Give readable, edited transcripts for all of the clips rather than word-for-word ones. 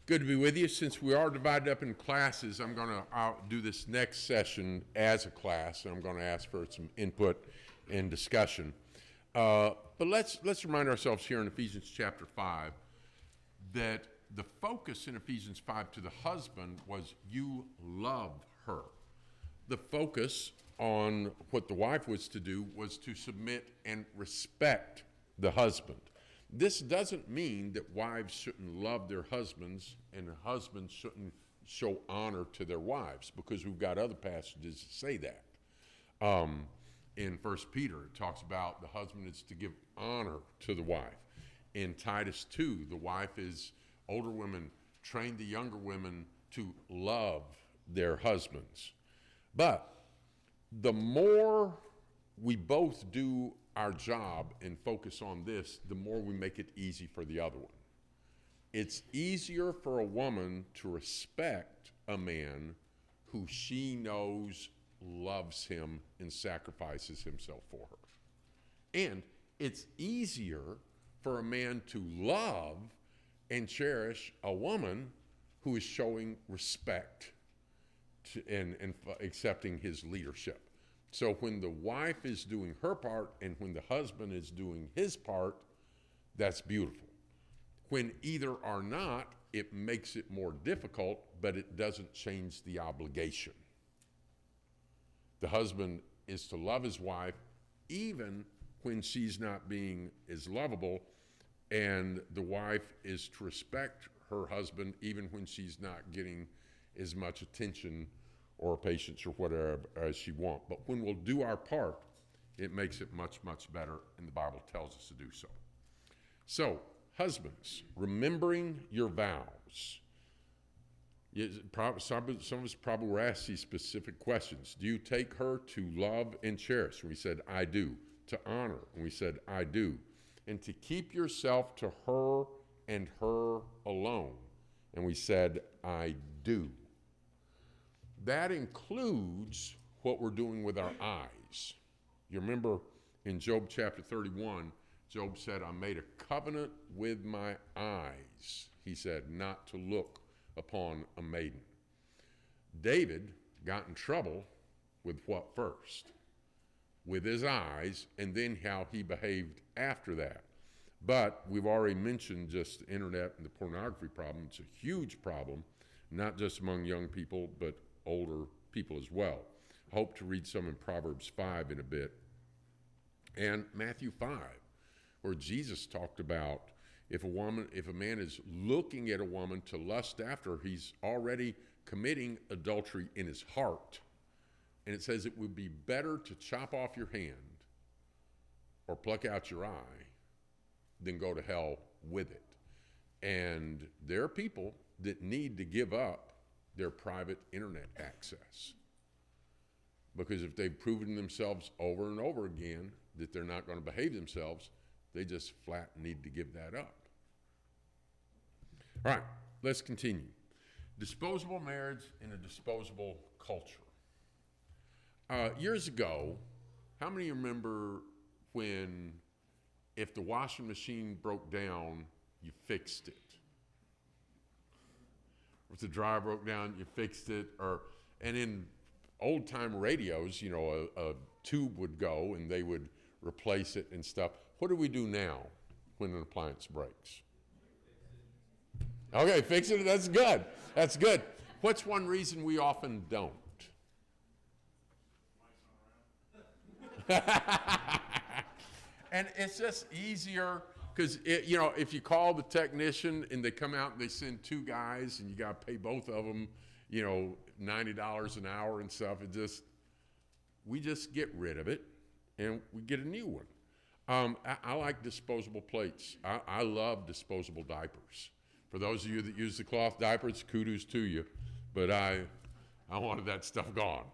Good to be with you. Since we are divided up in classes, I'll do this next session as a class, and I'm going to ask for some input and discussion. But let's remind ourselves here in Ephesians chapter 5 that the focus in Ephesians 5 to the husband was you love her. The focus on what the wife was to do was to submit and respect the husband. This doesn't mean that wives shouldn't love their husbands and husbands shouldn't show honor to their wives, because we've got other passages that say that. In 1 Peter, it talks about the husband is to give honor to the wife. In Titus 2, the wife is, older women train the younger women to love their husbands. But the more we both do our job and focus on this, the more we make it easy for the other one. It's easier for a woman to respect a man who she knows loves him and sacrifices himself for her. And it's easier for a man to love and cherish a woman who is showing respect and accepting his leadership. So when the wife is doing her part and when the husband is doing his part, that's beautiful. When either are not, it makes it more difficult, but it doesn't change the obligation. The husband is to love his wife even when she's not being as lovable, and the wife is to respect her husband even when she's not getting as much attention or patience or whatever as she wants. But when we'll do our part, it makes it much, much better, and the Bible tells us to do so. So, husbands, remembering your vows. Some of us probably were asked these specific questions. Do you take her to love and cherish? And we said, I do. To honor, and we said, I do. And to keep yourself to her and her alone, and we said, I do. That includes what we're doing with our eyes. You remember in Job chapter 31, Job said, I made a covenant with my eyes, he said, not to look upon a maiden. David got in trouble with what first? With his eyes, and then how he behaved after that. But we've already mentioned just the internet and the pornography problem. It's a huge problem, not just among young people, but older people as well. I hope to read some in Proverbs 5 in a bit. And Matthew 5, where Jesus talked about if a man is looking at a woman to lust after her, he's already committing adultery in his heart. And it says it would be better to chop off your hand or pluck out your eye than go to hell with it. And there are people that need to give up their private internet access, because if they've proven themselves over and over again that they're not going to behave themselves, they just flat need to give that up. All right, let's continue. Disposable marriage in a disposable culture. Years ago, how many remember when, if the washing machine broke down, you fixed it? If the dryer broke down, you fixed it. And in old-time radios, a tube would go and they would replace it and stuff. What do we do now when an appliance breaks? Okay, fix it. That's good. That's good. What's one reason we often don't? And it's just easier because, if you call the technician and they come out and they send two guys and you got to pay both of them, $90 an hour and stuff, we just get rid of it and we get a new one. I like disposable plates. I love disposable diapers. For those of you that use the cloth diapers, kudos to you, but I wanted that stuff gone.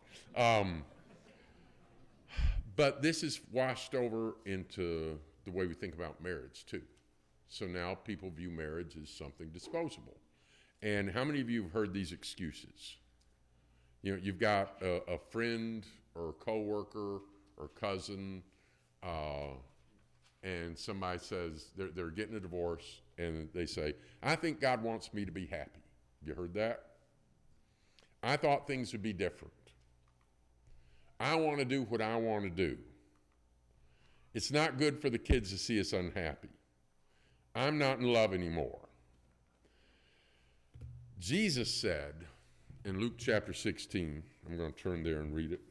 But this is washed over into the way we think about marriage too. So now people view marriage as something disposable. And how many of you have heard these excuses? You've got a friend or a coworker or cousin, and somebody says they're getting a divorce, and they say, I think God wants me to be happy. You heard that? I thought things would be different. I want to do what I want to do. It's not good for the kids to see us unhappy. I'm not in love anymore. Jesus said in Luke chapter 16, I'm going to turn there and read it.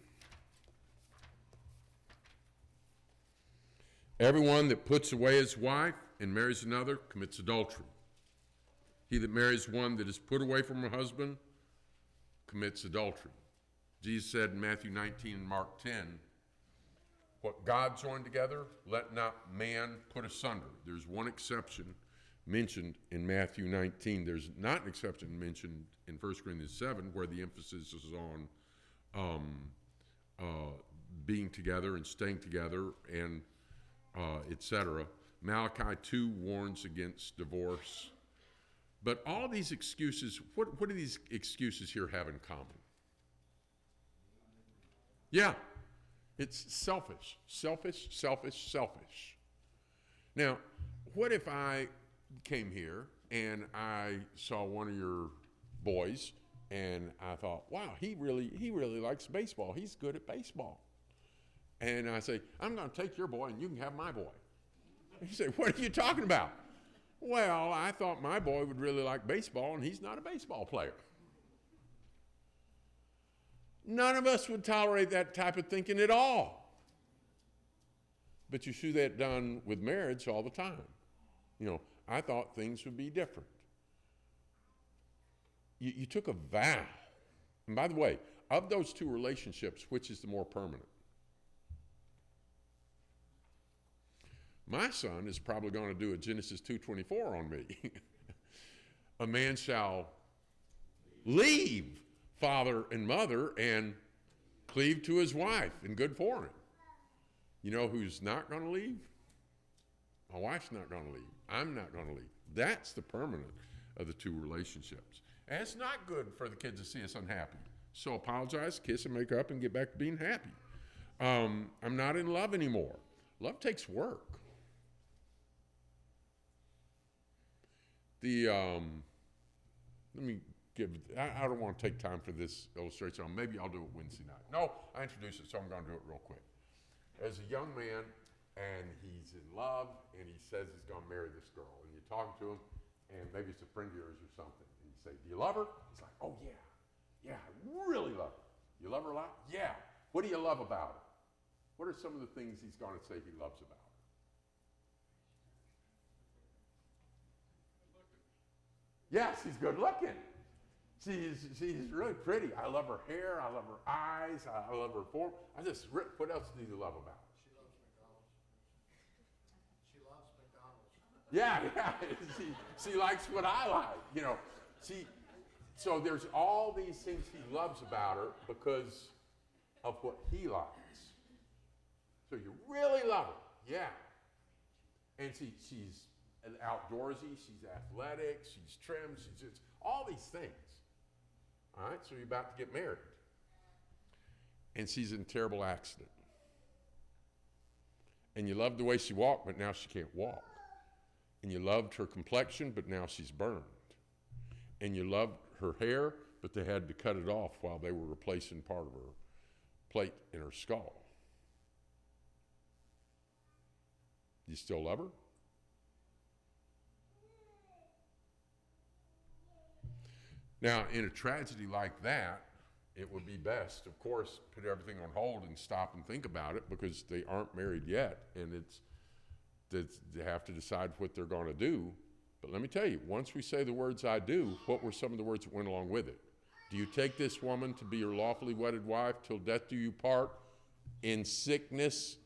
Everyone that puts away his wife and marries another commits adultery. He that marries one that is put away from her husband commits adultery. Jesus said in Matthew 19 and Mark 10, what God joined together, let not man put asunder. There's one exception mentioned in Matthew 19. There's not an exception mentioned in 1 Corinthians 7 where the emphasis is on being together and staying together and etc. Malachi 2 warns against divorce. But all these excuses, what do these excuses here have in common? Yeah, it's selfish, selfish, selfish, selfish. Now, what if I came here and I saw one of your boys and I thought, wow, he really likes baseball. He's good at baseball. And I say, I'm going to take your boy and you can have my boy. And you say, what are you talking about? Well, I thought my boy would really like baseball and he's not a baseball player. None of us would tolerate that type of thinking at all. But you see that done with marriage all the time. You know, I thought things would be different. You took a vow. And by the way, of those two relationships, which is the more permanent? My son is probably going to do a Genesis 2:24 on me. A man shall leave father and mother and cleave to his wife, and good for him. You know who's not going to leave? My wife's not going to leave. I'm not going to leave. That's the permanent of the two relationships. And it's not good for the kids to see us unhappy. So apologize, kiss and make up, and get back to being happy. I'm not in love anymore. Love takes work. Let me give, I don't want to take time for this illustration. Maybe I'll do it Wednesday night. No, I introduced it, so I'm going to do it real quick. There's a young man, and he's in love, and he says he's going to marry this girl. And you're talking to him, and maybe it's a friend of yours or something. And you say, do you love her? He's like, oh, yeah. Yeah, I really love her. You love her a lot? Yeah. What do you love about her? What are some of the things he's going to say he loves about her? Yeah, she's good looking. She's really pretty. I love her hair. I love her eyes. I love her form. What else do you love about her? She loves McDonald's. Yeah. She likes what I like. You know, so there's all these things he loves about her because of what he likes. So you really love her. Yeah. And she's outdoorsy, she's athletic, she's trim, she's all these things. All right, so you're about to get married. And she's in a terrible accident. And you loved the way she walked, but now she can't walk. And you loved her complexion, but now she's burned. And you loved her hair, but they had to cut it off while they were replacing part of her plate in her skull. You still love her? Now, in a tragedy like that, it would be best, of course, put everything on hold and stop and think about it because they aren't married yet, and they have to decide what they're going to do. But let me tell you, once we say the words I do, what were some of the words that went along with it? Do you take this woman to be your lawfully wedded wife till death do you part, in sickness,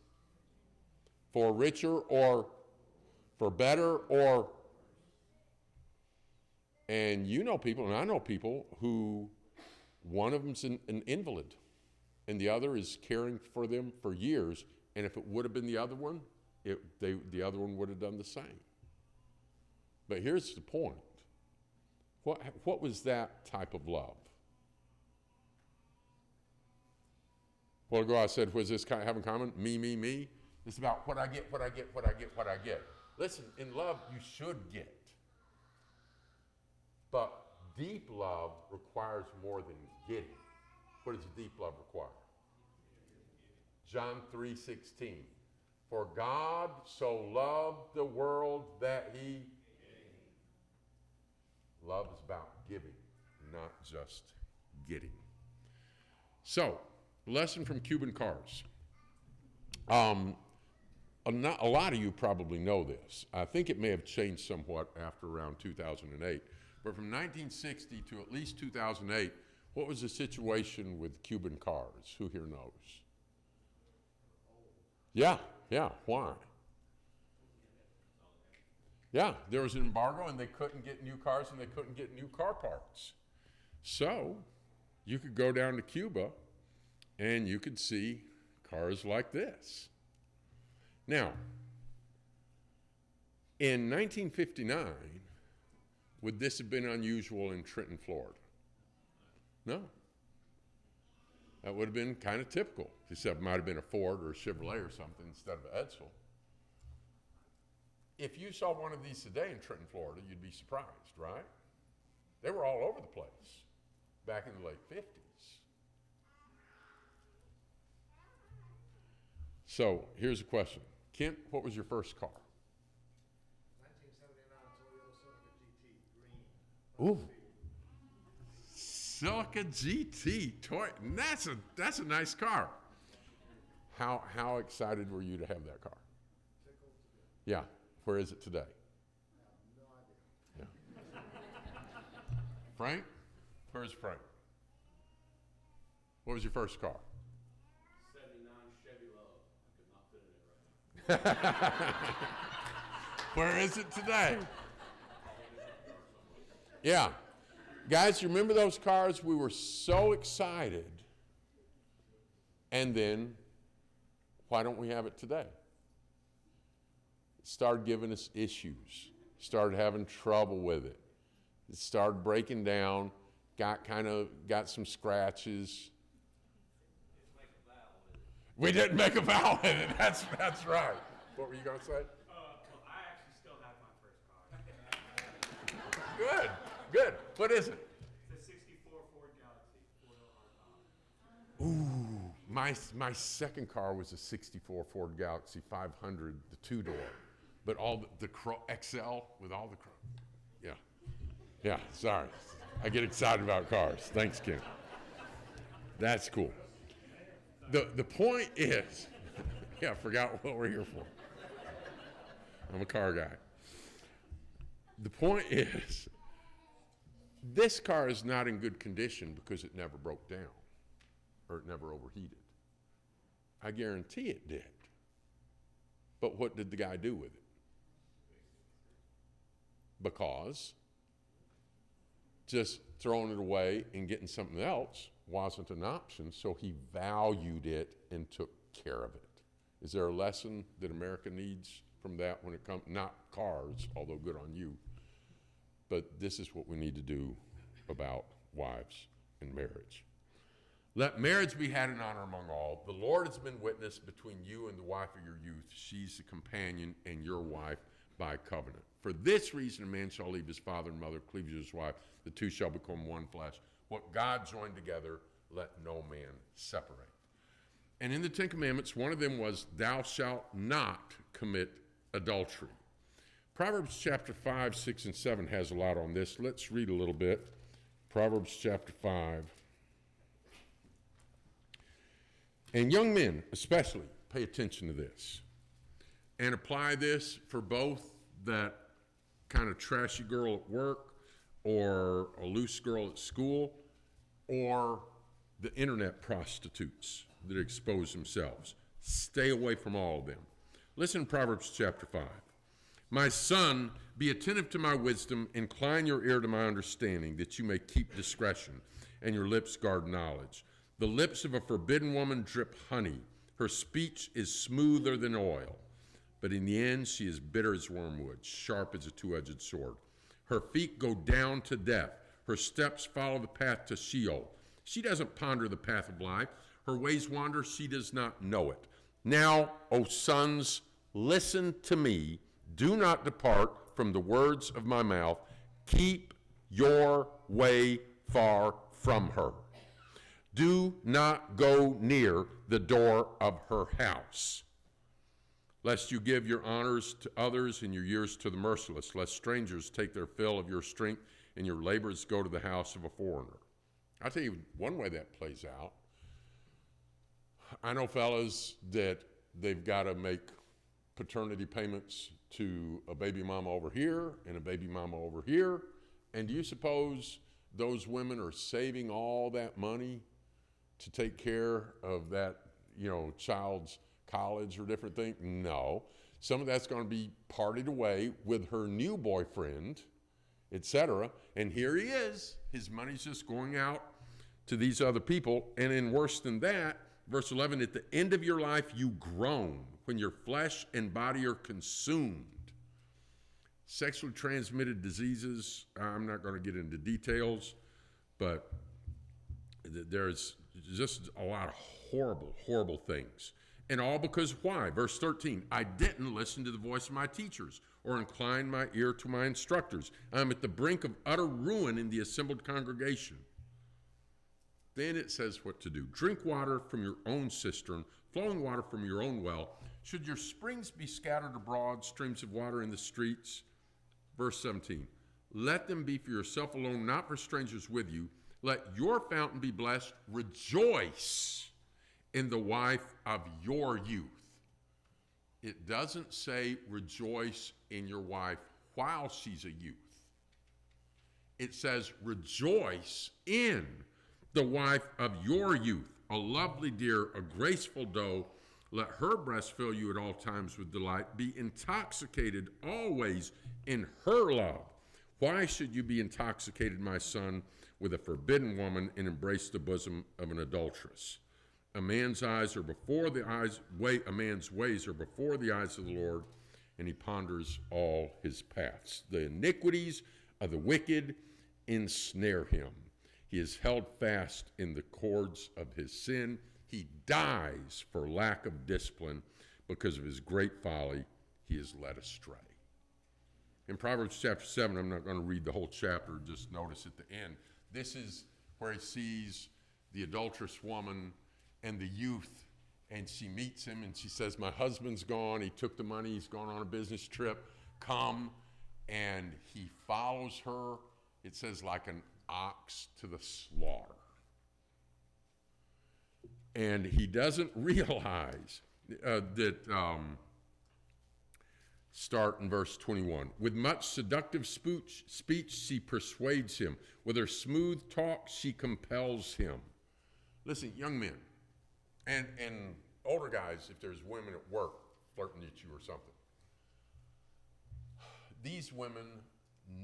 for richer or for better, or... And you know people, and I know people who one of them's an invalid, and the other is caring for them for years. And if it would have been the other one, the other one would have done the same. But here's the point. What was that type of love? A while ago I said, what does this have in common? Me, me, me. It's about what I get, what I get, what I get, what I get. Listen, in love, you should get. But deep love requires more than getting. What does deep love require? John 3:16. For God so loved the world that he love is about giving, not just getting. So, lesson from Cuban cars. A lot of you probably know this. I think it may have changed somewhat after around 2008. But from 1960 to at least 2008, what was the situation with Cuban cars? Who here knows? Yeah, why? Yeah, there was an embargo and they couldn't get new cars and they couldn't get new car parts. So, you could go down to Cuba and you could see cars like this. Now, in 1959, would this have been unusual in Trenton, Florida? No. That would have been kind of typical, except it might have been a Ford or a Chevrolet or something instead of an Edsel. If you saw one of these today in Trenton, Florida, you'd be surprised, right? They were all over the place back in the late 50s. So here's a question. Kent, what was your first car? 1979 Toyota Celica GT. Ooh, Celica GT toy. That's a nice car. How excited were you to have that car? Tickled to death. Yeah. Where is it today? I have no idea. Yeah. Frank? Where's Frank? What was your first car? 79 Chevy Love. I could not fit in it right now. Where is it today? Yeah. Guys, you remember those cars? We were so excited. And then, why don't we have it today? It started giving us issues. Started having trouble with it. It started breaking down. Got some scratches. We didn't make a vow with it. That's right. What were you going to say? Well, I actually still have my first car. Good. What is it? It's a 64 Ford Galaxy, 4-door hardtop. Ooh, my second car was a 64 Ford Galaxy 500, the two-door. But all the XL with all the yeah, sorry. I get excited about cars. Thanks, Ken. That's cool. The point is, yeah, I forgot what we're here for. I'm a car guy. The point is, this car is not in good condition because it never broke down or it never overheated. I guarantee it did. But what did the guy do with it? Because just throwing it away and getting something else wasn't an option, so he valued it and took care of it. Is there a lesson that America needs from that when it comes, not cars, although good on you, but this is what we need to do about wives and marriage. Let marriage be had in honor among all. The Lord has been witness between you and the wife of your youth. She's the companion and your wife by covenant. For this reason, a man shall leave his father and mother, cleave to his wife. The two shall become one flesh. What God joined together, let no man separate. And in the Ten Commandments, one of them was, thou shalt not commit adultery. Proverbs chapter 5, 6, and 7 has a lot on this. Let's read a little bit. Proverbs chapter 5. And young men, especially, pay attention to this. And apply this for both that kind of trashy girl at work or a loose girl at school or the internet prostitutes that expose themselves. Stay away from all of them. Listen to Proverbs chapter 5. My son, be attentive to my wisdom, incline your ear to my understanding, that you may keep discretion, and your lips guard knowledge. The lips of a forbidden woman drip honey. Her speech is smoother than oil, but in the end she is bitter as wormwood, sharp as a two-edged sword. Her feet go down to death. Her steps follow the path to Sheol. She doesn't ponder the path of life. Her ways wander, she does not know it. Now, O sons, listen to me. Do not depart from the words of my mouth. Keep your way far from her. Do not go near the door of her house, lest you give your honors to others and your years to the merciless, lest strangers take their fill of your strength and your labors go to the house of a foreigner. I'll tell you one way that plays out. I know fellas that they've got to make paternity payments to a baby mama over here and a baby mama over here. And do you suppose those women are saving all that money to take care of that, child's college or different thing? No. Some of that's going to be partied away with her new boyfriend, etc. And here he is. His money's just going out to these other people. And in worse than that, verse 11, at the end of your life you groan when your flesh and body are consumed. Sexually transmitted diseases, I'm not going to get into details, but there's just a lot of horrible, horrible things. And all because why? Verse 13, I didn't listen to the voice of my teachers or incline my ear to my instructors. I'm at the brink of utter ruin in the assembled congregation. Then it says what to do. Drink water from your own cistern, flowing water from your own well. Should your springs be scattered abroad, streams of water in the streets? Verse 17, let them be for yourself alone, not for strangers with you. Let your fountain be blessed. Rejoice in the wife of your youth. It doesn't say rejoice in your wife while she's a youth. It says rejoice in the wife of your youth, a lovely deer, a graceful doe. Let her breast fill you at all times with delight. Be intoxicated always in her love. Why should you be intoxicated, my son, with a forbidden woman and embrace the bosom of an adulteress? A man's ways are before the eyes of the Lord, and he ponders all his paths. The iniquities of the wicked ensnare him. He is held fast in the cords of his sin. He dies for lack of discipline. Because of his great folly, he is led astray. In Proverbs chapter 7, I'm not going to read the whole chapter, just notice at the end. This is where he sees the adulterous woman and the youth, and she meets him and she says, my husband's gone, he took the money, he's gone on a business trip, come, and he follows her, it says like an ox to the slaughter. And he doesn't realize start in verse 21. With much seductive speech she persuades him. With her smooth talk she compels him. Listen, young men, and older guys, if there's women at work flirting at you or something, these women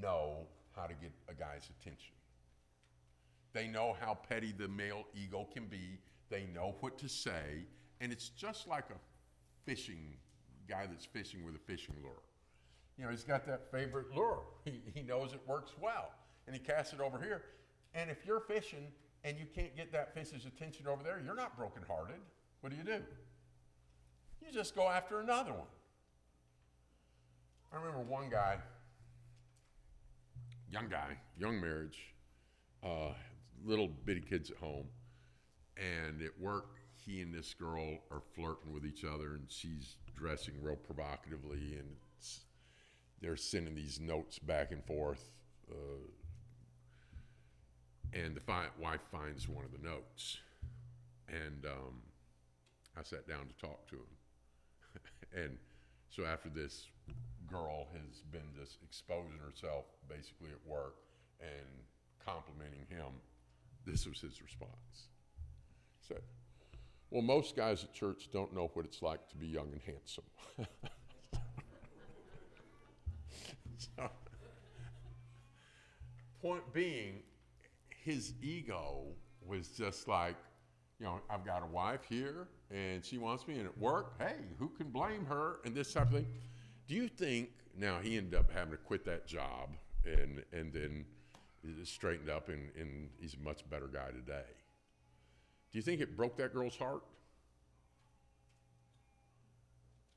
know how to get a guy's attention. They know how petty the male ego can be. They know what to say, and it's just like a fishing guy that's fishing with a fishing lure. He's got that favorite lure. He knows it works well, and he casts it over here. And if you're fishing and you can't get that fish's attention over there, you're not brokenhearted. What do? You just go after another one. I remember one guy, young marriage, little bitty kids at home, and at work, he and this girl are flirting with each other, and she's dressing real provocatively, and they're sending these notes back and forth. And the wife finds one of the notes, and I sat down to talk to him. And so after this, girl has been just exposing herself basically at work and complimenting him. This was his response. He said, well, most guys at church don't know what it's like to be young and handsome. So, point being, his ego was just like, I've got a wife here and she wants me, and at work, hey, who can blame her, and this type of thing. Do you think, now he ended up having to quit that job and then straightened up, and he's a much better guy today. Do you think it broke that girl's heart?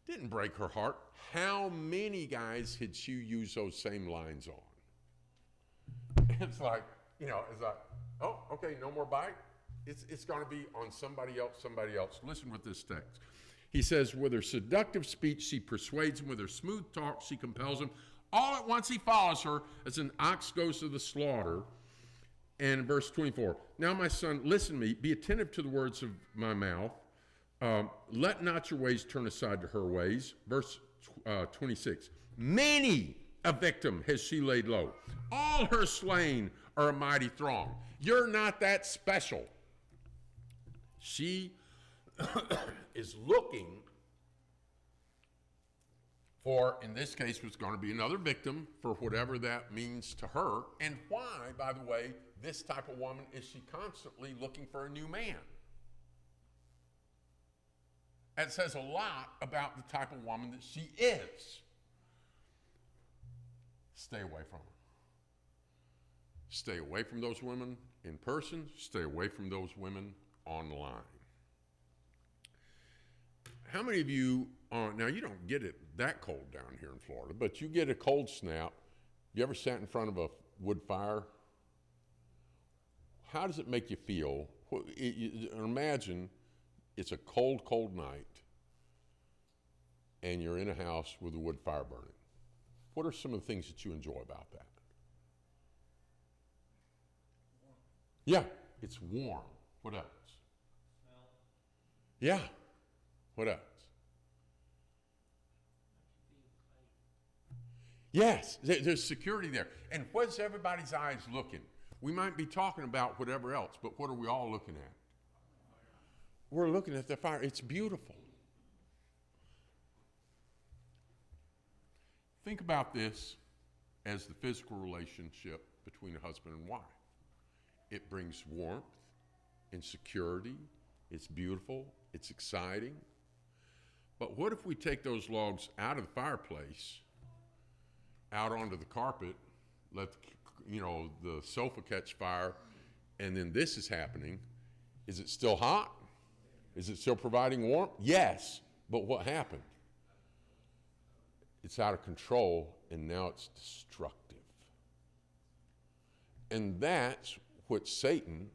Didn't break her heart. How many guys had she used those same lines on? It's like, it's like, oh, okay, no more bite. It's going to be on somebody else, somebody else. Listen with this text. He says, with her seductive speech, she persuades him. With her smooth talk, she compels him. All at once he follows her as an ox goes to the slaughter. And in verse 24, now my son, listen to me, be attentive to the words of my mouth. Let not your ways turn aside to her ways. Verse 26, many a victim has she laid low. All her slain are a mighty throng. You're not that special. She is looking for, in this case, was going to be another victim for whatever that means to her. And why, by the way, this type of woman is she constantly looking for a new man? That says a lot about the type of woman that she is. Stay away from her. Stay away from those women in person. Stay away from those women online. How many of you, now you don't get it that cold down here in Florida, but you get a cold snap. You ever sat in front of a wood fire? How does it make you feel? Imagine it's a cold, cold night and you're in a house with a wood fire burning. What are some of the things that you enjoy about that? Yeah, it's warm. What else? Smell. Yeah. What else? Yes, there's security there. And what's everybody's eyes looking? We might be talking about whatever else, but what are we all looking at? We're looking at the fire. It's beautiful. Think about this as the physical relationship between a husband and wife. It brings warmth and security. It's beautiful. It's exciting. But what if we take those logs out of the fireplace, out onto the carpet, let the sofa catch fire, and then this is happening? Is it still hot? Is it still providing warmth? Yes. But what happened? It's out of control, and now it's destructive. And that's what Satan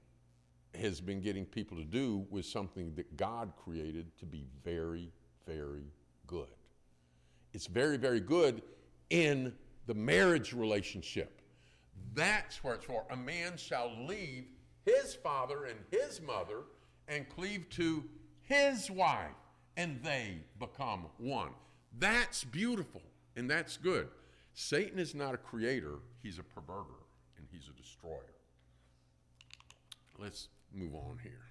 has been getting people to do with something that God created to be very, very good. It's very, very good in the marriage relationship. That's where it's for. A man shall leave his father and his mother and cleave to his wife, and they become one. That's beautiful, and that's good. Satan is not a creator. He's a perverter, and he's a destroyer. Let's move on here.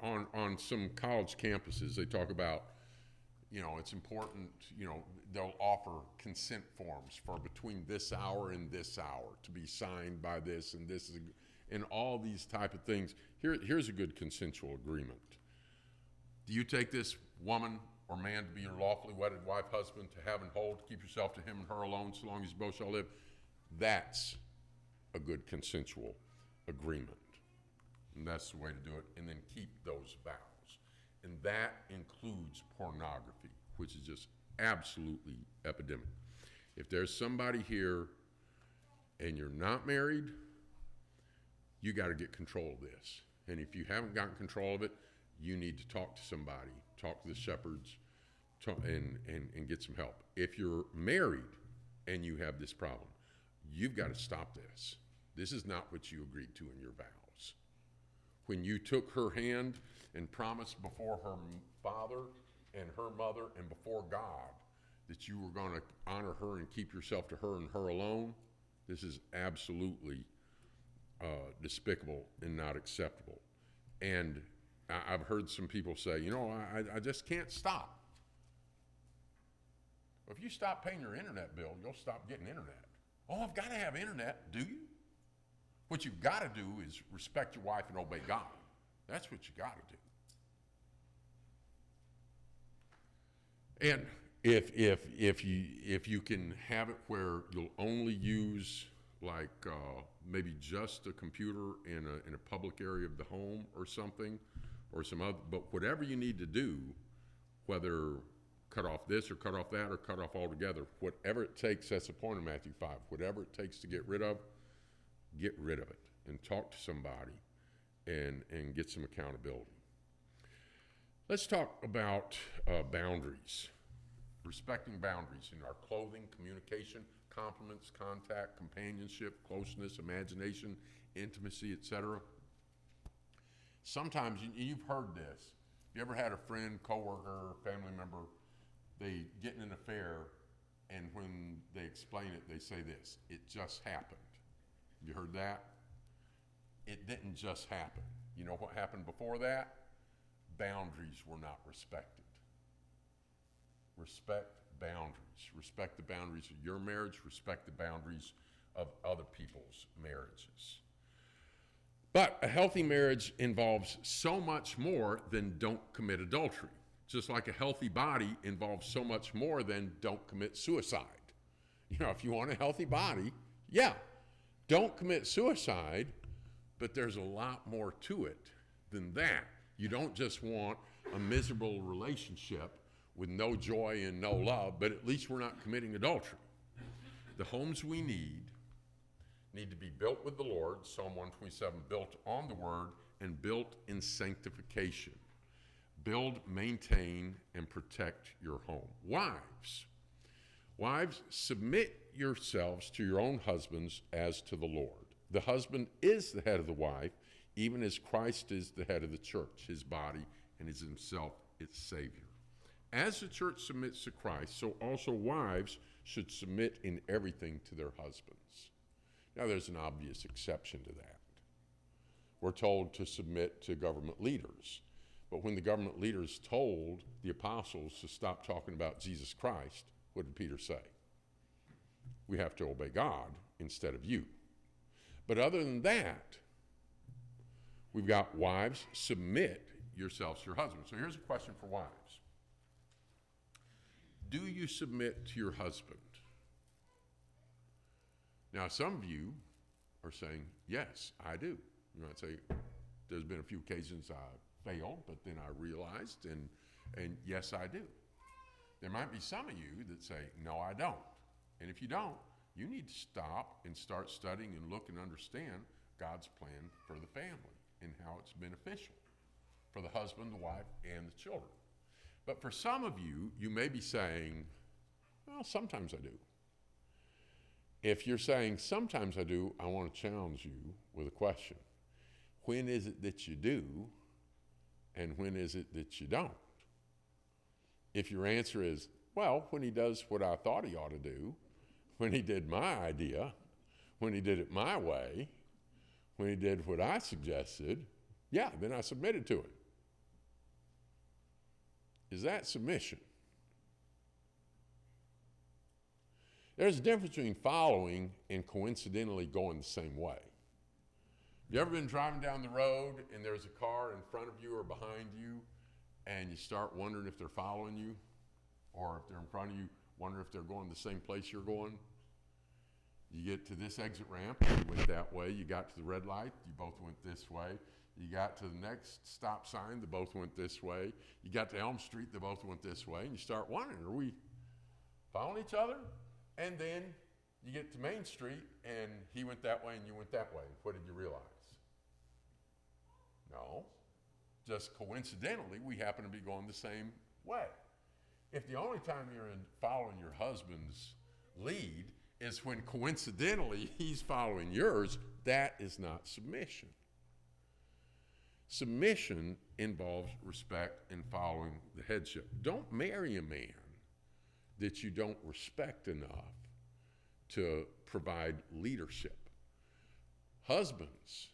On some college campuses, they talk about, it's important, they'll offer consent forms for between this hour and this hour to be signed by this and this, and all these type of things. Here's a good consensual agreement. Do you take this woman or man to be your lawfully wedded wife, husband, to have and hold, to keep yourself to him and her alone so long as you both shall live? That's a good consensual agreement. And that's the way to do it. And then keep those vows. And that includes pornography, which is just absolutely epidemic. If there's somebody here and you're not married, you got to get control of this. And if you haven't gotten control of it, you need to talk to somebody, talk to the shepherds, and get some help. If you're married and you have this problem, you've got to stop this. This is not what you agreed to in your vows. When you took her hand and promised before her father and her mother and before God that you were going to honor her and keep yourself to her and her alone, this is absolutely despicable and not acceptable. And I've heard some people say, I just can't stop. Well, if you stop paying your internet bill, you'll stop getting internet. Oh, I've got to have internet. Do you? What you've got to do is respect your wife and obey God. That's what you got to do. And if you can have it where you'll only use maybe just a computer in a public area of the home or something, or some other, but whatever you need to do, whether cut off this or cut off that or cut off altogether. Whatever it takes, that's the point of Matthew 5. Whatever it takes to get rid of it and talk to somebody and get some accountability. Let's talk about boundaries, respecting boundaries in our clothing, communication, compliments, contact, companionship, closeness, imagination, intimacy, etc. Sometimes, you've heard this. You ever had a friend, coworker, family member, they get in an affair, and when they explain it, they say this: "It just happened." You heard that? It didn't just happen. You know what happened before that? Boundaries were not respected. Respect boundaries. Respect the boundaries of your marriage. Respect the boundaries of other people's marriages. But a healthy marriage involves so much more than don't commit adultery. Just like a healthy body involves so much more than don't commit suicide. You know, if you want a healthy body, yeah, don't commit suicide, but there's a lot more to it than that. You don't just want a miserable relationship with no joy and no love, but at least we're not committing adultery. The homes we need to be built with the Lord, Psalm 127, built on the Word and built in sanctification. Build, maintain, and protect your home. Wives, submit yourselves to your own husbands as to the Lord. The husband is the head of the wife, even as Christ is the head of the church, his body, and is himself its Savior. As the church submits to Christ, so also wives should submit in everything to their husbands. Now, there's an obvious exception to that. We're told to submit to government leaders. But when the government leaders told the apostles to stop talking about Jesus Christ, what did Peter say? We have to obey God instead of you. But other than that, we've got wives, submit yourselves to your husband. So here's a question for wives. Do you submit to your husband? Now, some of you are saying, yes, I do. You might say, there's been a few occasions I failed, but then I realized, and yes, I do. There might be some of you that say, no, I don't. And if you don't, you need to stop and start studying and look and understand God's plan for the family and how it's beneficial for the husband, the wife, and the children. But for some of you, you may be saying, well, sometimes I do. If you're saying, sometimes I do, I want to challenge you with a question. When is it that you do, and when is it that you don't? If your answer is, well, when he does what I thought he ought to do, when he did my idea, when he did it my way, when he did what I suggested, yeah, then I submitted to it. Is that submission? There's a difference between following and coincidentally going the same way. You ever been driving down the road and there's a car in front of you or behind you and you start wondering if they're following you, or if they're in front of you, wonder if they're going the same place you're going? You get to this exit ramp, you went that way. You got to the red light, you both went this way. You got to the next stop sign, they both went this way. You got to Elm Street, they both went this way. And you start wondering, are we following each other? And then you get to Main Street, and he went that way and you went that way. What did you realize? No, just coincidentally, we happen to be going the same way. If the only time you're following your husband's lead is when coincidentally he's following yours, that is not submission. Submission involves respect and following the headship. Don't marry a man that you don't respect enough to provide leadership. Husbands,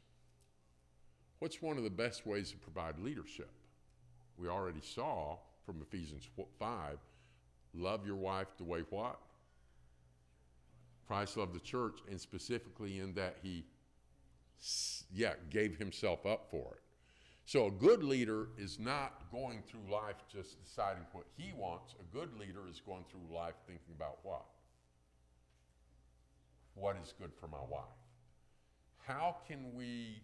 what's one of the best ways to provide leadership? We already saw from Ephesians 5, love your wife the way what? Christ loved the church, and specifically in that he, gave himself up for it. So a good leader is not going through life just deciding what he wants. A good leader is going through life thinking about what? What is good for my wife? How can we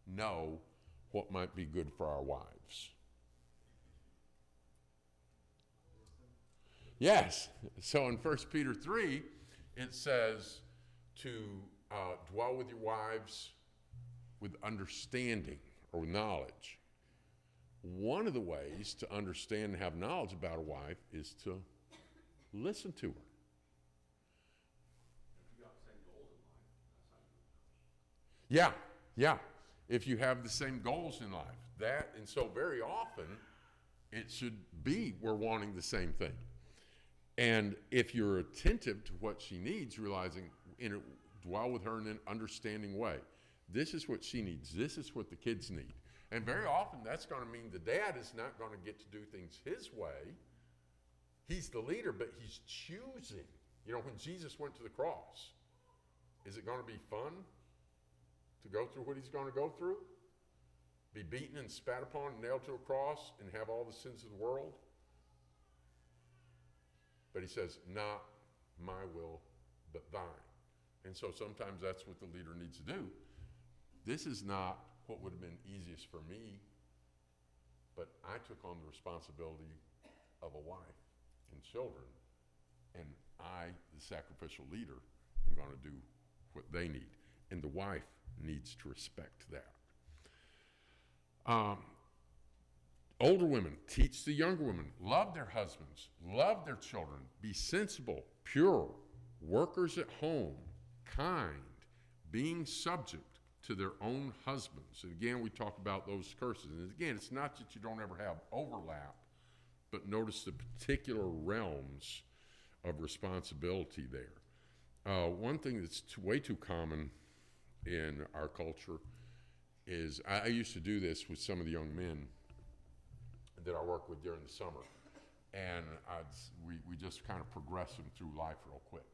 know what might be good for our wives? Yes. So in 1 Peter 3, it says to dwell with your wives with understanding or knowledge. One of the ways to understand and have knowledge about a wife is to listen to her. Yeah, yeah. If you have the same goals in life, and so very often it should be we're wanting the same thing. And if you're attentive to what she needs, realizing dwell with her in an understanding way. This is what she needs. This is what the kids need. And very often that's going to mean the dad is not going to get to do things his way. He's the leader, but he's choosing. You know, when Jesus went to the cross, is it going to be fun to go through what he's going to go through? Be beaten and spat upon and nailed to a cross and have all the sins of the world? But he says, not my will, but thine. And so sometimes that's what the leader needs to do. This is not what would have been easiest for me, but I took on the responsibility of a wife and children, and I, the sacrificial leader, am going to do what they need. And the wife needs to respect that. Older women teach the younger women, love their husbands, love their children, be sensible, pure, workers at home, kind, being subject to their own husbands. And again, we talk about those curses. And again, it's not that you don't ever have overlap, but notice the particular realms of responsibility there. One thing that's way too common in our culture is, I used to do this with some of the young men that I work with during the summer. And we just kind of progress them through life real quick.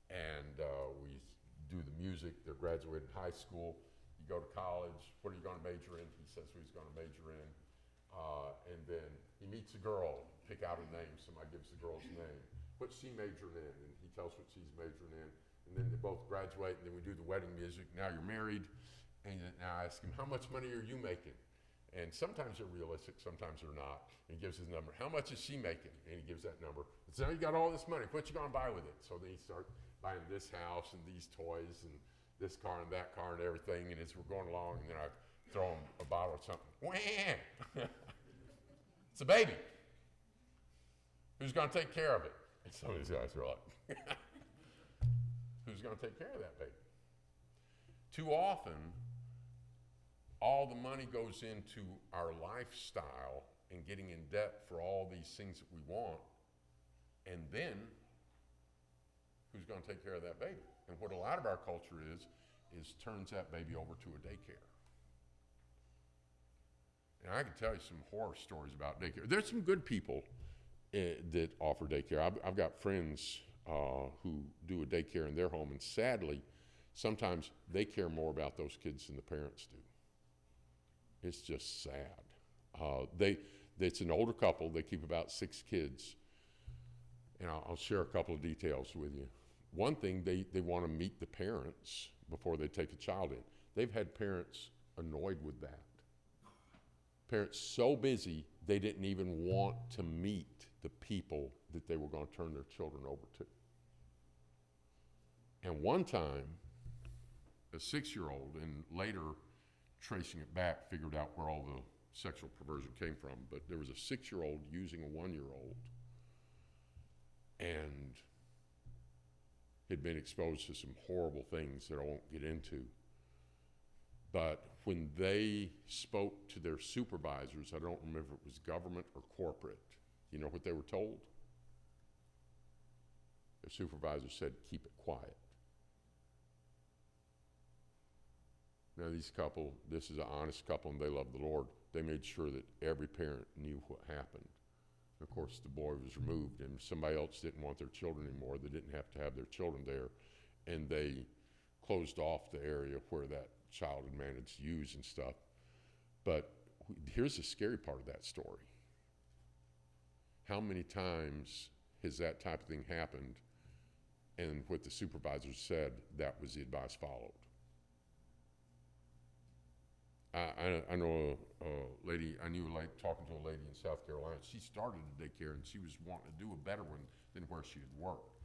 And we do the music. They're graduating high school. You go to college. What are you going to major in? He says what he's going to major in. And then he meets a girl, pick out a name. Somebody gives the girl's name. What's she majoring in? And he tells what she's majoring in. And then they both graduate, and then we do the wedding music. Now you're married. And now I ask him, how much money are you making? And sometimes they're realistic, sometimes they're not. And he gives his number. How much is she making? And he gives that number. So now you got all this money. What you going to buy with it? So then you start buying this house and these toys and this car and that car and everything. And as we're going along, and then I throw him a bottle of something. Wham! It's a baby. Who's going to take care of it? And some of these guys are like, who's going to take care of that baby? Too often, all the money goes into our lifestyle and getting in debt for all these things that we want. And then, who's going to take care of that baby? And what a lot of our culture is turns that baby over to a daycare. And I can tell you some horror stories about daycare. There's some good people that offer daycare. I've got friends who do a daycare in their home, and sadly, sometimes they care more about those kids than the parents do. It's just sad. It's an older couple. They keep about 6 kids. And I'll share a couple of details with you. One thing, they want to meet the parents before they take a child in. They've had parents annoyed with that. Parents so busy, they didn't even want to meet the people that they were going to turn their children over to. And one time, a 6-year-old, and later, tracing it back, figured out where all the sexual perversion came from, but there was a 6-year-old using a 1-year-old and had been exposed to some horrible things that I won't get into. But when they spoke to their supervisors, I don't remember if it was government or corporate, you know what they were told? Their supervisor said, keep it quiet. Now this is an honest couple and they love the Lord. They made sure that every parent knew what happened. Of course, the boy was removed and somebody else didn't want their children anymore. They didn't have to have their children there. And they closed off the area where that child had managed to use and stuff. But here's the scary part of that story. How many times has that type of thing happened and what the supervisor said, that was the advice followed? I know lady, I knew like talking to a lady in South Carolina. She started a daycare and she was wanting to do a better one than where she had worked.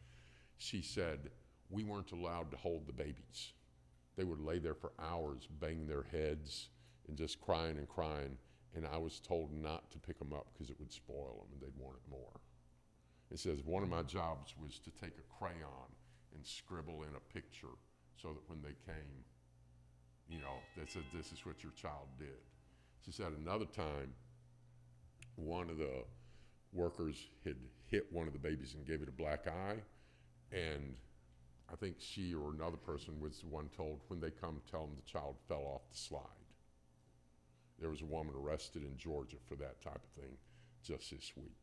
She said, we weren't allowed to hold the babies. They would lay there for hours, bang their heads and just crying and crying. And I was told not to pick them up because it would spoil them and they'd want it more. It says one of my jobs was to take a crayon and scribble in a picture so that when they came, you know, they said, this is what your child did. She said another time, one of the workers had hit one of the babies and gave it a black eye, and I think she or another person was the one told, when they come, tell them the child fell off the slide. There was a woman arrested in Georgia for that type of thing just this week.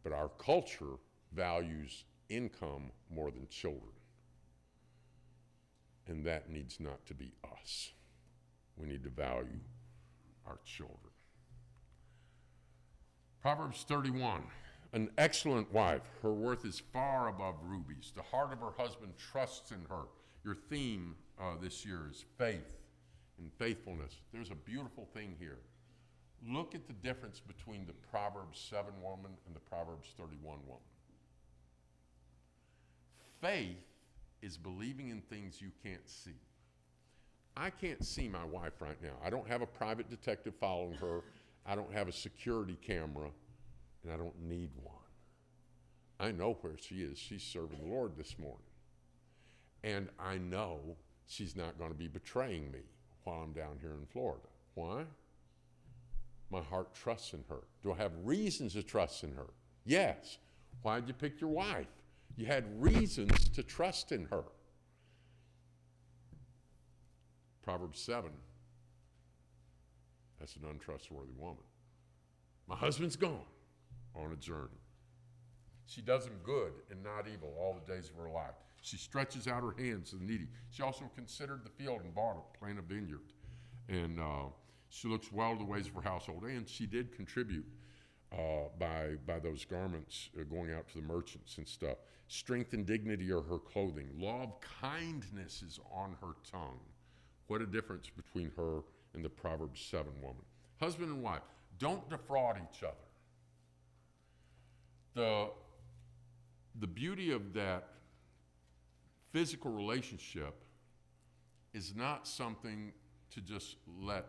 But our culture values income more than children. And that needs not to be us. We need to value our children. Proverbs 31, an excellent wife, her worth is far above rubies. The heart of her husband trusts in her. Your theme this year is faith and faithfulness. There's a beautiful thing here. Look at the difference between the Proverbs 7 woman and the Proverbs 31 woman. Faith is believing in things you can't see. I can't see my wife right now. I don't have a private detective following her. I don't have a security camera, and I don't need one. I know where she is. She's serving the Lord this morning. And I know she's not going to be betraying me while I'm down here in Florida. Why? My heart trusts in her. Do I have reasons to trust in her? Yes. Why did you pick your wife? You had reasons to trust in her. Proverbs 7, that's an untrustworthy woman. My husband's gone on a journey. She does him good and not evil all the days of her life. She stretches out her hands to the needy. She also considered the field and bought it, planted a vineyard. And she looks well to the ways of her household. And she did contribute by those garments going out to the merchants and stuff. Strength and dignity are her clothing. Law of kindness is on her tongue. What a difference between her and the Proverbs 7 woman. Husband and wife, don't defraud each other. The beauty of that physical relationship is not something to just let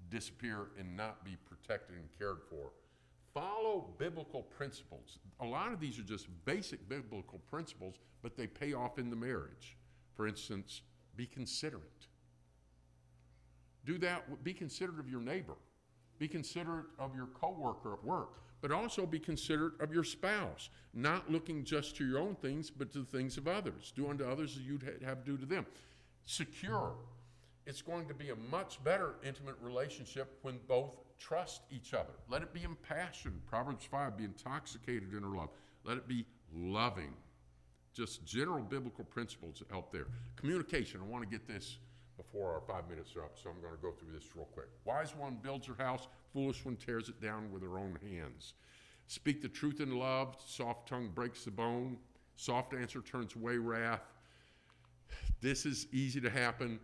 disappear and not be protected and cared for. Follow biblical principles. A lot of these are just basic biblical principles, but they pay off in the marriage. For instance, be considerate. Do that, be considerate of your neighbor. Be considerate of your coworker at work, but also be considerate of your spouse, not looking just to your own things, but to the things of others. Do unto others as you'd have do to them. Secure. It's going to be a much better intimate relationship when both trust each other. Let it be impassioned. Proverbs 5, be intoxicated in her love. Let it be loving. Just general biblical principles out there. Communication, I want to get this before our 5 minutes are up, so I'm going to go through this real quick. Wise one builds her house, foolish one tears it down with her own hands. Speak the truth in love, soft tongue breaks the bone, soft answer turns away wrath. This is easy to happen.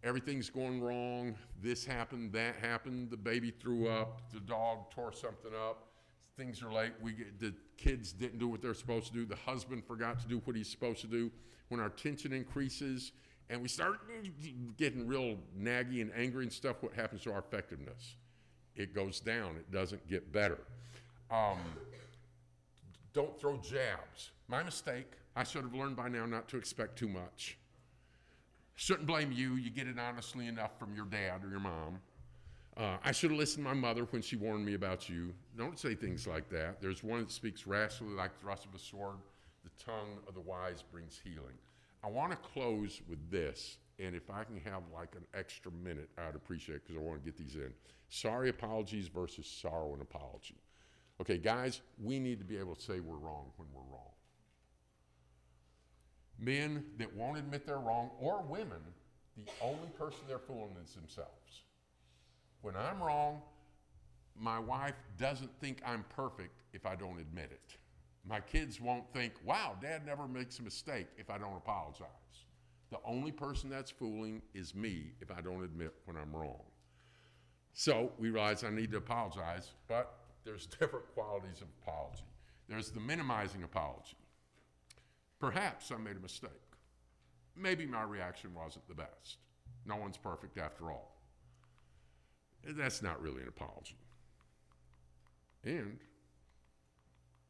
Everything's going wrong. This happened, that happened. The baby threw up. The dog tore something up. Things are late. The kids didn't do what they're supposed to do. The husband forgot to do what he's supposed to do. When our tension increases and we start getting real naggy and angry and stuff, what happens to our effectiveness? It goes down. It doesn't get better. Don't throw jabs. My mistake. I should have learned by now not to expect too much. Shouldn't blame you. You get it honestly enough from your dad or your mom. I should have listened to my mother when she warned me about you. Don't say things like that. There's one that speaks rashly like the thrust of a sword. The tongue of the wise brings healing. I want to close with this, and if I can have like an extra minute, I'd appreciate it because I want to get these in. Sorry apologies versus sorrow and apology. Okay, guys, we need to be able to say we're wrong when we're wrong. Men that won't admit they're wrong, or women, the only person they're fooling is themselves. When I'm wrong, my wife doesn't think I'm perfect if I don't admit it. My kids won't think, wow, Dad never makes a mistake if I don't apologize. The only person that's fooling is me if I don't admit when I'm wrong. So we realize I need to apologize, but there's different qualities of apology. There's the minimizing apology. Perhaps I made a mistake. Maybe my reaction wasn't the best. No one's perfect after all. That's not really an apology. And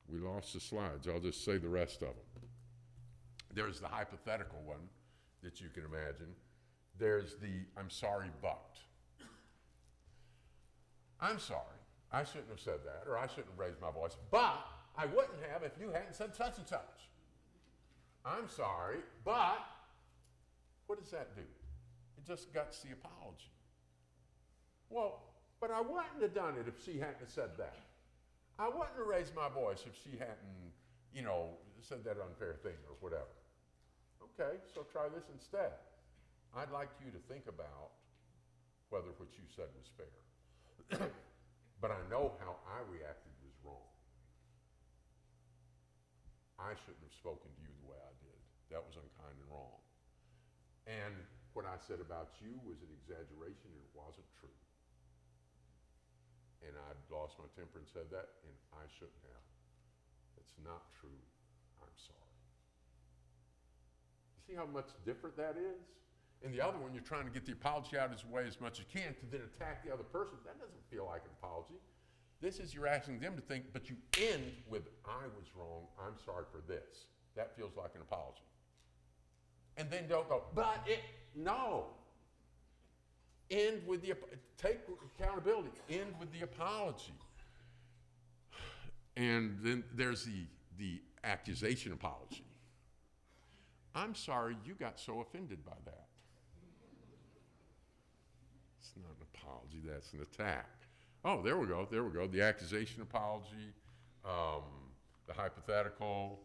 we lost the slides. I'll just say the rest of them. There's the hypothetical one that you can imagine. There's the I'm sorry, but. I'm sorry. I shouldn't have said that, or I shouldn't have raised my voice, but I wouldn't have if you hadn't said such and such. I'm sorry, but what does that do? It just guts the apology. Well, but I wouldn't have done it if she hadn't said that. I wouldn't have raised my voice if she hadn't, said that unfair thing or whatever. Okay, so try this instead. I'd like you to think about whether what you said was fair. But I know how I reacted was wrong. I shouldn't have spoken to you the way I did. That was unkind and wrong. And what I said about you was an exaggeration and it wasn't true. And I lost my temper and said that, and I shouldn't have. It's not true. I'm sorry. You see how much different that is? And the other one, you're trying to get the apology out of his way as much as you can to then attack the other person. That doesn't feel like an apology. This is you're asking them to think, but you end with, I was wrong, I'm sorry for this. That feels like an apology. And then don't go, no. End with take accountability, end with the apology. And then there's the accusation apology. I'm sorry you got so offended by that. It's not an apology, that's an attack. Oh, there we go. The accusation apology, the hypothetical,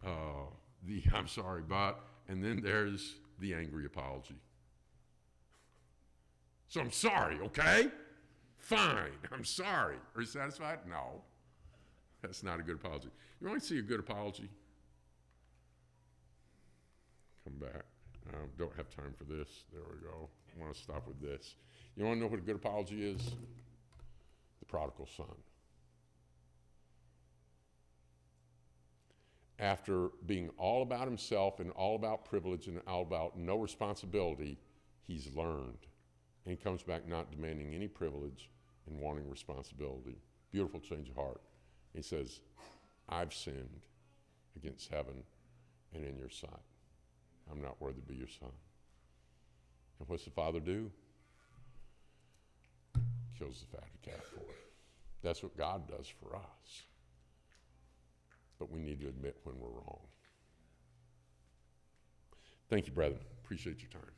the I'm sorry, but, and then there's the angry apology. So I'm sorry, okay? Fine, I'm sorry. Are you satisfied? No. That's not a good apology. You want to see a good apology? Come back. Don't have time for this. There we go. I want to stop with this. You want to know what a good apology is? The prodigal son. After being all about himself and all about privilege and all about no responsibility, he's learned and comes back not demanding any privilege and wanting responsibility. Beautiful change of heart. He says, I've sinned against heaven and in your sight. I'm not worthy to be your son. And what's the father do? Kills the fatted calf for it. That's what God does for us. But we need to admit when we're wrong. Thank you, brethren. Appreciate your time.